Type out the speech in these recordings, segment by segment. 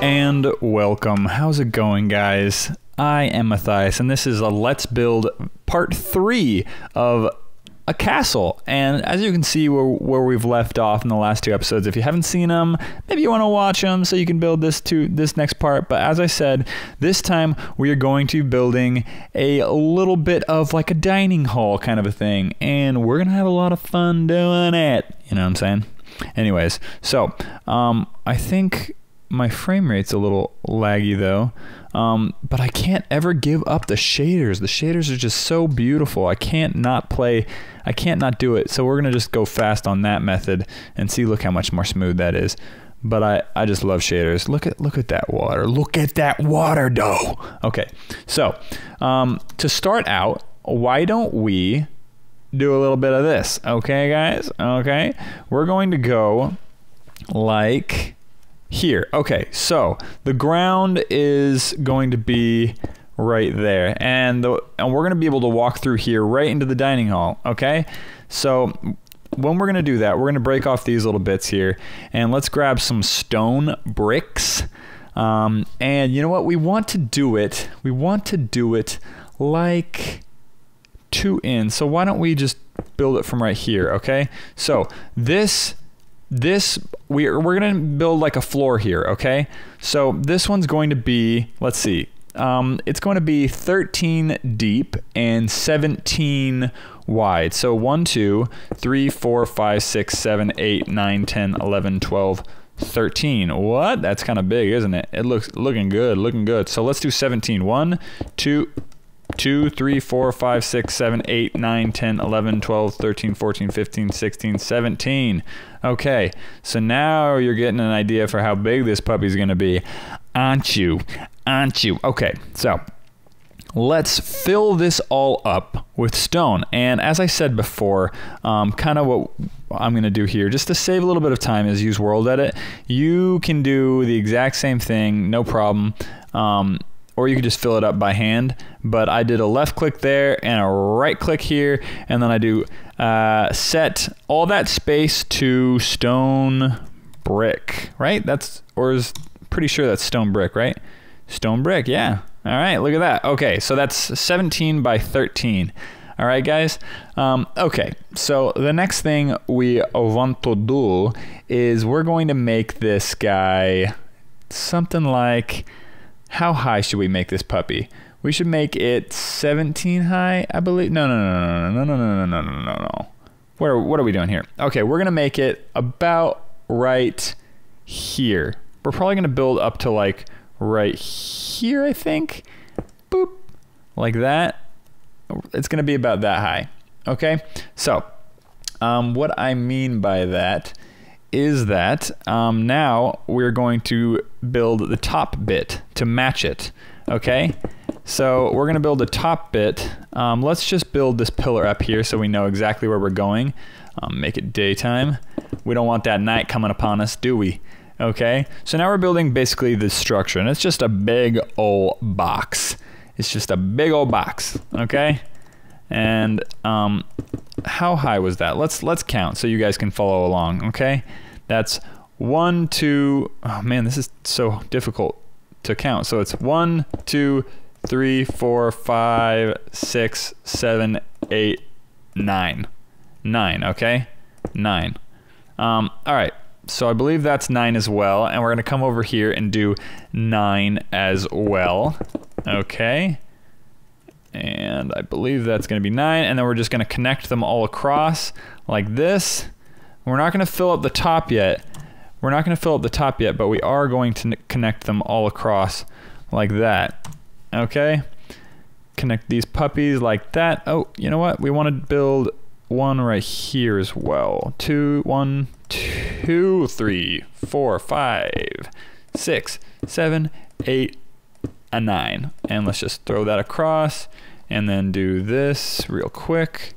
And welcome. How's it going, guys? I am Matthites, and this is a Let's Build part 3 of a castle. And as you can see where we've left off in the last 2 episodes, if you haven't seen them, maybe you want to watch them so you can build this next part. But as I said, this time we are going to be building a little bit of like a dining hall kind of a thing, and we're gonna have a lot of fun doing it. You know what I'm saying? Anyways, so I think my frame rate's a little laggy though, but I can't ever give up the shaders. The shaders are just so beautiful. I can't not do it. So we're gonna just go fast on that method and see. Look how much more smooth that is. But I just love shaders. Look at that water. Look at that water though. Okay, so to start out, why don't we do a little bit of this? Okay, guys. Okay, we're going to go like here. Okay, so the ground is going to be right there, and we're going to be able to walk through here right into the dining hall. Okay, so when we're going to do that, we're going to break off these little bits here, and let's grab some stone bricks. And you know what? We want to do it like 2 in. So why don't we just build it from right here? Okay, so we're gonna build like a floor here. Okay, so this one's going to be, let's see, it's going to be 13 deep and 17 wide. So 1 2 3 4 5 6 7 8 9 10 11 12 13. What? That's kind of big, isn't it? It looking good. So let's do 17. 1 2 3 4 5 6 7 8 9 10 11 12 13 14 15 16 17. Okay, so now you're getting an idea for how big this puppy's gonna be, aren't you? Okay, so let's fill this all up with stone. And as I said before, kind of what I'm gonna do here, just to save a little bit of time, is use World Edit. You can do the exact same thing, no problem. Or you could just fill it up by hand, but I did a left click there and a right click here, and then I do set all that space to stone brick, right? Pretty sure that's stone brick, right? Stone brick, yeah. All right, look at that. Okay, so that's 17 by 13. All right, guys. Okay, so the next thing we want to do is we're going to make this guy something like, how high should we make this puppy? We should make it 17 high, I believe. No. What are we doing here? Okay, we're gonna make it about right here. We're probably gonna build up to like right here, I think. Boop, like that. It's gonna be about that high. Okay, so what I mean by that is that now we're going to build the top bit to match it. Okay, so we're gonna build the top bit. Let's just build this pillar up here so we know exactly where we're going. Make it daytime. We don't want that night coming upon us, do we? Okay, so now we're building basically the structure, and it's just a big old box. It's just a big old box. Okay, and how high was that? Let's count so you guys can follow along. Okay, that's 1 2. Oh man, this is so difficult to count. So it's 1 2 3 4 5 6 7 8 9. 9. Okay, 9. All right. So I believe that's 9 as well, and we're gonna come over here and do 9 as well. Okay. And I believe that's gonna be 9, and then we're just gonna connect them all across like this. We're not gonna fill up the top yet. But we are going to connect them all across like that. Okay? Connect these puppies like that. Oh, you know what? We want to build one right here as well. 1 2 3 4 5 6 7 8 and 9. And let's just throw that across and then do this real quick.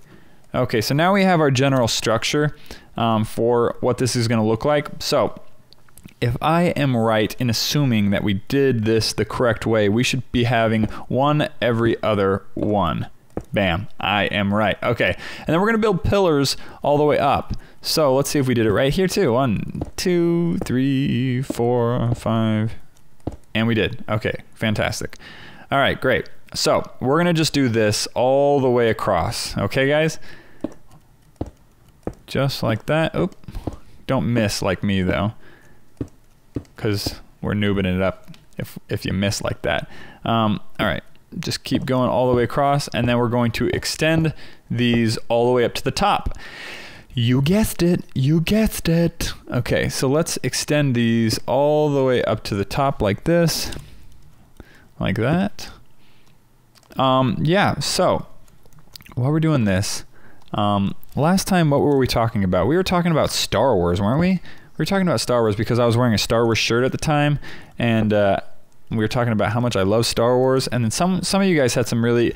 Okay, so now we have our general structure for what this is going to look like. So if I am right in assuming that we did this the correct way, we should be having one every other one. Bam, I am right. Okay, and then we're gonna build pillars all the way up. So let's see if we did it right here too. 1 2 3 4 5 And we did. Okay, fantastic. All right, great. So we're gonna just do this all the way across. Okay, guys? Just like that. Oop. Don't miss like me though, because we're noobing it up if you miss like that. All right, just keep going all the way across, and then we're going to extend these all the way up to the top. You guessed it, you guessed it. Okay, so let's extend these all the way up to the top like this, like that. Yeah, so while we're doing this, last time what were we talking about? We were talking about Star Wars, weren't we? We were talking about Star Wars because I was wearing a Star Wars shirt at the time, and we were talking about how much I love Star Wars, and then some of you guys had some really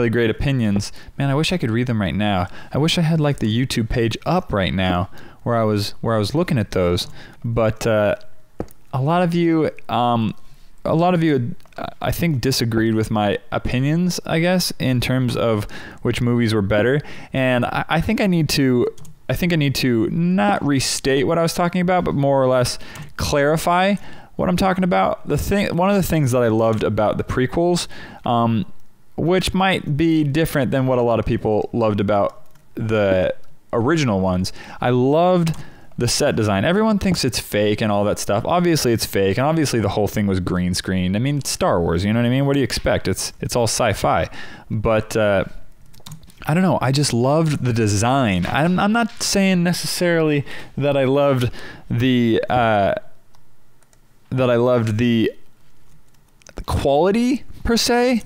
great opinions. Man, I wish I could read them right now. I wish I had like the YouTube page up right now where I was looking at those. But a lot of you I think disagreed with my opinions, I guess, in terms of which movies were better, and I think I need to not restate what I was talking about, but more or less clarify what I'm talking about. One of the things that I loved about the prequels, which might be different than what a lot of people loved about the original ones, I loved the set design. Everyone thinks it's fake and all that stuff. Obviously it's fake, and obviously the whole thing was green screen. I mean, it's Star Wars, you know what I mean? What do you expect? It's all sci-fi. But I don't know, I just loved the design. I'm not saying necessarily that I loved the quality per se,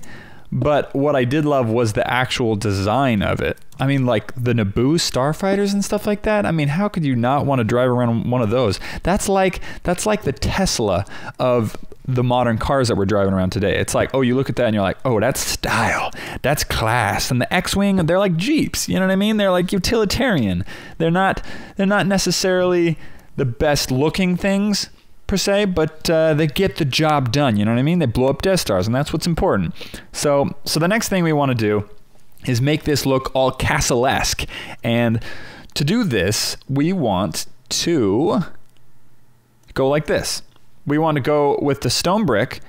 but what I did love was the actual design of it. I mean, like the Naboo starfighters and stuff like that. I mean, how could you not want to drive around one of those? That's like the Tesla of the modern cars that we're driving around today. It's like, oh, you look at that and you're like, oh, that's style, that's class. And the X-Wing, they're like Jeeps, you know what I mean? They're like utilitarian. They're not necessarily the best looking things per se, but they get the job done, you know what I mean? They blow up Death Stars, and that's what's important. So the next thing we want to do is make this look all castle-esque, and to do this, we want to go like this. We want to go with the stone brick,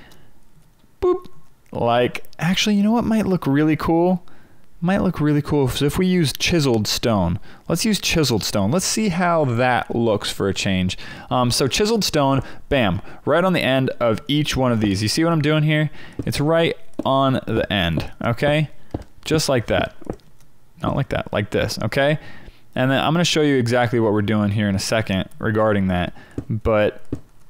boop, like, actually, you know what might look really cool? Might look really cool if we use chiseled stone. Let's use chiseled stone. Let's see how that looks for a change. So chiseled stone, bam, right on the end of each one of these. You see what I'm doing here? It's right on the end, okay? Just like that. Not like that, like this, okay? And then I'm gonna show you exactly what we're doing here in a second regarding that, but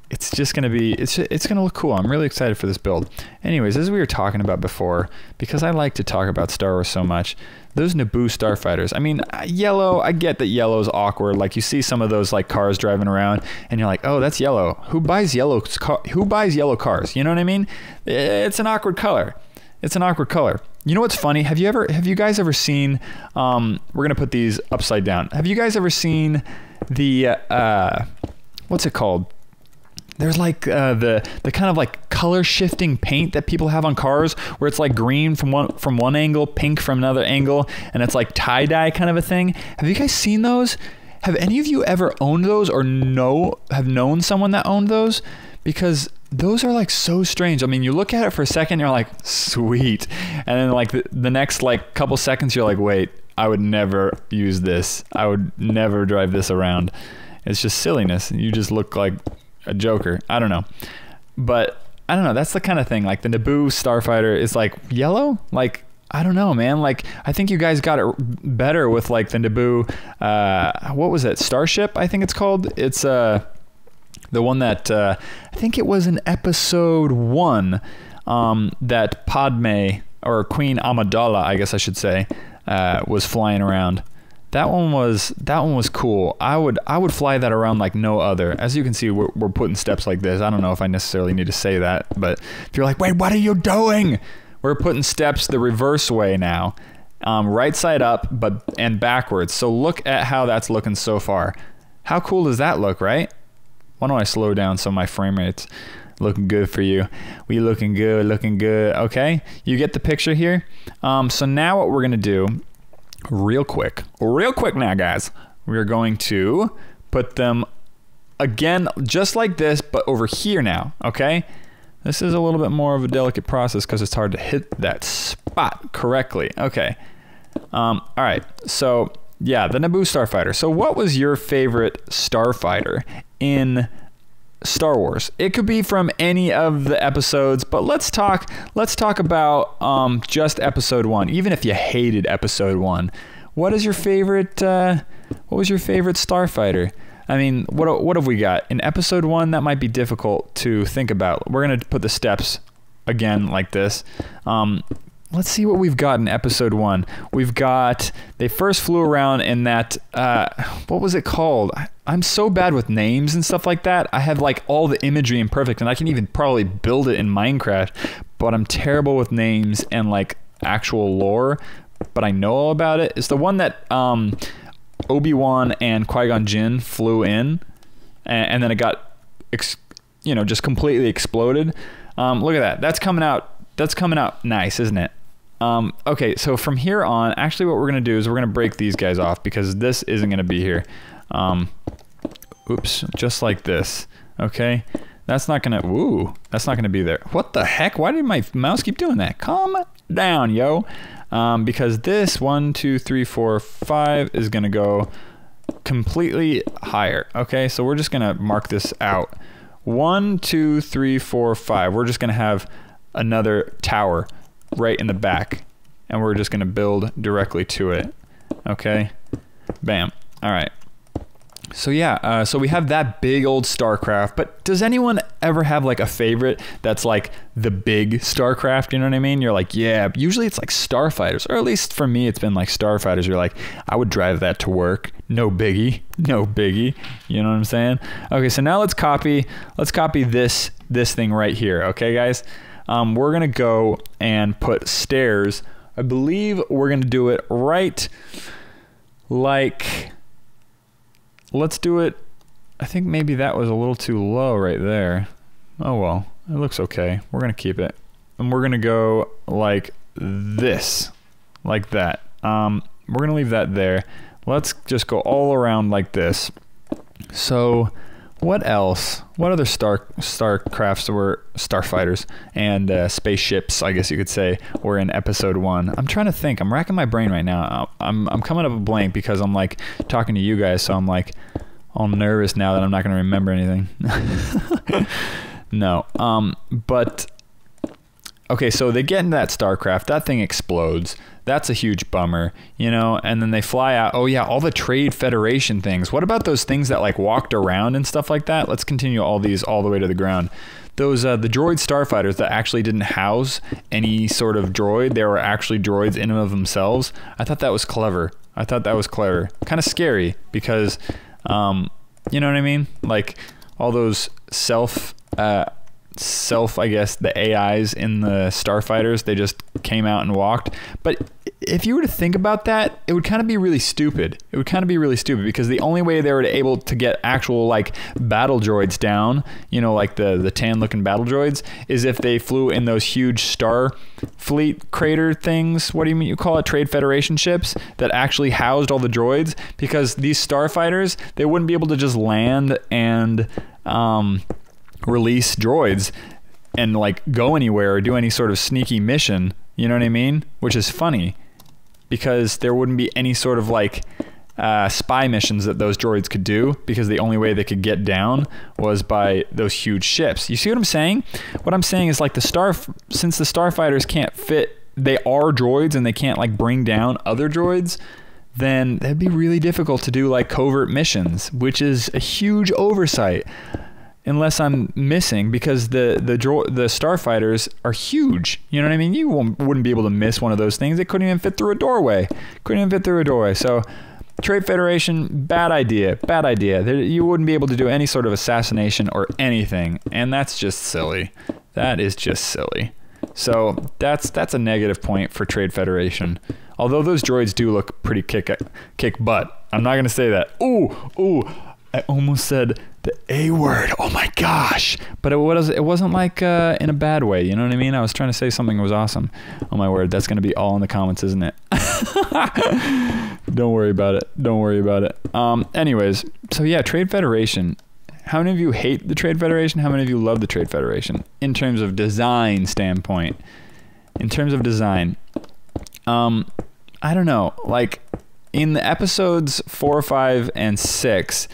it's just gonna be, it's gonna look cool. I'm really excited for this build. Anyways, as we were talking about before, because I like to talk about Star Wars so much, those Naboo starfighters, I mean, yellow, I get that yellow is awkward. Like you see some of those like cars driving around and you're like, oh, that's yellow. Who buys yellow cars? You know what I mean? It's an awkward color. It's an awkward color. You know what's funny? Have you guys ever seen, we're gonna put these upside down. Have you guys ever seen the, what's it called? There's like the kind of like color shifting paint that people have on cars where it's like green from one angle, pink from another angle, and it's like tie-dye kind of a thing. Have you guys seen those? Have any of you ever owned those or have known someone that owned those? Because those are like so strange. I mean, you look at it for a second, you're like, sweet. And then like the next like couple seconds, you're like, wait, I would never use this. I would never drive this around. It's just silliness. You just look like a joker. I don't know. But I don't know. That's the kind of thing. Like the Naboo starfighter is like yellow. Like, I don't know, man. Like, I think you guys got it better with like the Naboo, what was it? Starship, I think it's called. It's the one that, I think it was in episode 1 that Padme, or Queen Amidala, I guess I should say, was flying around. That one was cool. I would fly that around like no other. As you can see, we're putting steps like this. I don't know if I necessarily need to say that, but if you're like, wait, what are you doing? We're putting steps the reverse way now, right side up, and backwards. So look at how that's looking so far. How cool does that look, right? Why don't I slow down so my frame rate's looking good for you? We looking good, looking good. Okay, you get the picture here. So now what we're gonna do, real quick now, guys, we're going to put them again just like this, but over here now. Okay, This is a little bit more of a delicate process because it's hard to hit that spot correctly. Okay. All right. So yeah, the Naboo starfighter. So what was your favorite starfighter in Star Wars? It could be from any of the episodes, but let's talk about just episode 1. Even if you hated episode 1, what is your favorite what was your favorite starfighter? I mean, what have we got in episode 1? That might be difficult to think about. We're gonna put the steps again like this. Let's see what we've got in episode 1. We've got, they first flew around in that, what was it called? I'm so bad with names and stuff like that. I have like all the imagery imperfect, and I can even probably build it in Minecraft, but I'm terrible with names and like actual lore, but I know all about it. It's the one that Obi-Wan and Qui-Gon Jinn flew in, and then it got, you know, just completely exploded. Look at that. That's coming out. That's coming out nice, isn't it? Okay, so from here on, actually what we're going to do is we're going to break these guys off because this isn't going to be here. Oops, just like this. Okay, that's not going to, ooh, that's not going to be there. What the heck? Why did my mouse keep doing that? Calm down, yo. Because this 1, 2, 3, 4, 5 is going to go completely higher. Okay, so we're just going to mark this out. 1, 2, 3, 4, 5. We're just going to have another tower right in the back, and we're just going to build directly to it. Okay, bam. All right, so yeah, so we have that big old starcraft, but does anyone ever have like a favorite that's like the big starcraft? You know what I mean? You're like, yeah, usually it's like starfighters, or at least for me it's been like starfighters. You're like, I would drive that to work, no biggie, no biggie. You know what I'm saying? Okay, so now let's copy this thing right here. Okay, guys. We're going to go and put stairs. I believe we're going to do it right like, let's do it. I think maybe that was a little too low right there. Oh, well, it looks okay. We're going to keep it. And we're going to go like this, like that. We're going to leave that there. Let's just go all around like this. So what else? What other starcrafts were starfighters and spaceships, I guess you could say, were in episode 1? I'm trying to think. I'm racking my brain right now. I'm coming up a blank because I'm like talking to you guys, so I'm like all nervous now that I'm not going to remember anything. No. But okay, so they get into that starcraft. That thing explodes. That's a huge bummer, you know, and then they fly out. Oh yeah, all the Trade Federation things. What about those things that like walked around and stuff like that? Let's continue all these all the way to the ground. Those, the droid starfighters that actually didn't house any sort of droid. They were actually droids in and of themselves. I thought that was clever. I thought that was clever. Kind of scary because, you know what I mean? Like all those I guess, the AIs in the starfighters, they just came out and walked. But if you were to think about that, it would kind of be really stupid. It would kind of be really stupid because the only way they were able to get actual like battle droids down, you know, like the tan looking battle droids, is if they flew in those huge star fleet crater things. What do you mean you call it? Trade Federation ships that actually housed all the droids, because these starfighters, they wouldn't be able to just land and release droids and like go anywhere or do any sort of sneaky mission, you know what I mean? Which is funny because there wouldn't be any sort of like spy missions that those droids could do, because the only way they could get down was by those huge ships. You see what I'm saying? What I'm saying is like since the starfighters can't fit, they are droids and they can't like bring down other droids, then that'd be really difficult to do like covert missions, which is a huge oversight. Unless I'm missing, because the starfighters are huge. You know what I mean? You wouldn't be able to miss one of those things. It couldn't even fit through a doorway. Couldn't even fit through a doorway. So, Trade Federation, bad idea. Bad idea. You wouldn't be able to do any sort of assassination or anything, and that's just silly. That is just silly. So that's a negative point for Trade Federation. Although those droids do look pretty kick butt. I'm not gonna say that. Ooh. I almost said the A word. Oh my gosh. But it wasn't like in a bad way. You know what I mean? I was trying to say something was awesome. Oh my word. That's going to be all in the comments, isn't it? Don't worry about it. Don't worry about it. Anyways, so yeah, Trade Federation. How many of you hate the Trade Federation? How many of you love the Trade Federation in terms of design standpoint? In terms of design, I don't know. Like in the episodes 4, 5, and 6,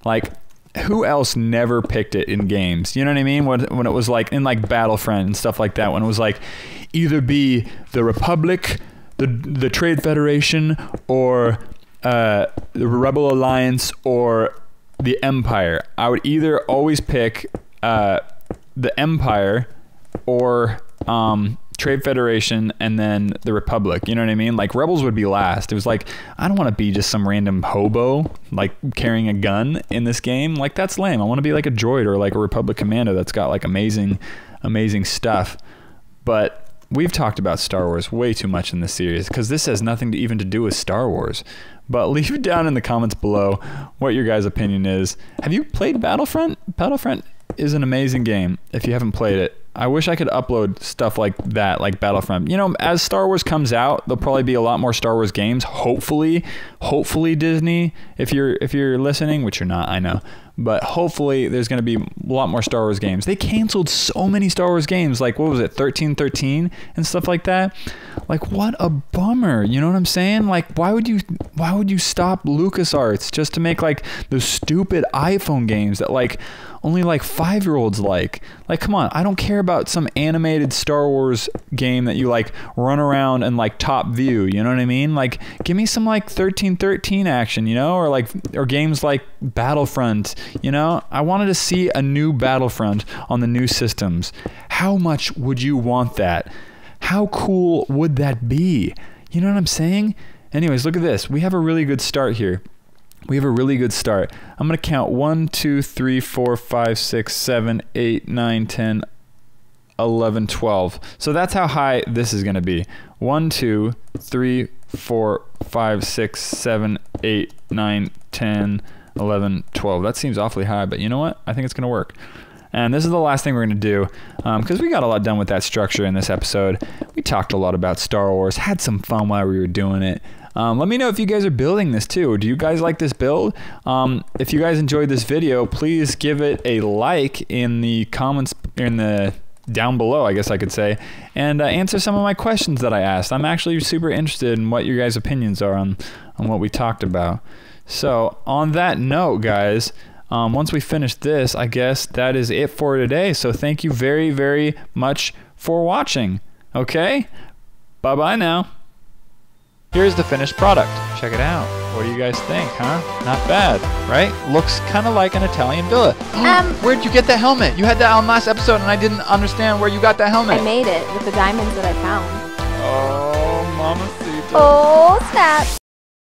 like who else never picked it in games? You know what I mean? When it was like in like Battlefront and stuff like that, when it was like either be the Republic, the Trade Federation, or the Rebel Alliance, or the Empire. I would either always pick the Empire or Trade Federation and then the Republic. You know what I mean? Like Rebels would be last. It was like, I don't want to be just some random hobo like carrying a gun in this game. Like that's lame. I want to be like a droid or like a Republic commando that's got like amazing stuff. But we've talked about Star Wars way too much in this series because this has nothing to even to do with Star Wars. But leave it down in the comments below what your guys' opinion is. Have you played Battlefront? Battlefront is an amazing game if you haven't played it. I wish I could upload stuff like that, like Battlefront. You know, as Star Wars comes out, there'll probably be a lot more Star Wars games. Hopefully Disney, if you're listening, which you're not, I know. But hopefully there's going to be a lot more Star Wars games. They canceled so many Star Wars games, like what was it, 1313 and stuff like that. Like what a bummer, you know what I'm saying? Like why would you stop LucasArts just to make like those stupid iPhone games that like only like 5-year-olds like? Like come on, I don't care about some animated Star Wars game that you like run around and like top view, you know what I mean? Like give me some like 1313 action, you know, or games like Battlefront. You know, I wanted to see a new Battlefront on the new systems. How much would you want that? How cool would that be? You know what I'm saying? Anyways, look at this. We have a really good start here. We have a really good start. I'm going to count 1, 2, 3, 4, 5, 6, 7, 8, 9, 10, 11, 12. So that's how high this is going to be. 1, 2, 3, 4, 5, 6, 7, 8, 9, 10, 11, 12. That seems awfully high, but you know what? I think it's going to work. And this is the last thing we're going to do because we got a lot done with that structure in this episode. We talked a lot about Star Wars, had some fun while we were doing it. Let me know if you guys are building this too. Do you guys like this build? If you guys enjoyed this video, please give it a like in the comments, down below, I guess I could say, and answer some of my questions that I asked. I'm actually super interested in what your guys' opinions are on what we talked about. So on that note, guys, once we finish this, I guess that is it for today. So thank you very, very much for watching. Okay? Bye-bye now. Here's the finished product. Check it out. What do you guys think, huh? Not bad, right? Looks kind of like an Italian villa. Where'd you get the helmet? You had that on last episode and I didn't understand where you got that helmet. I made it with the diamonds that I found. Oh.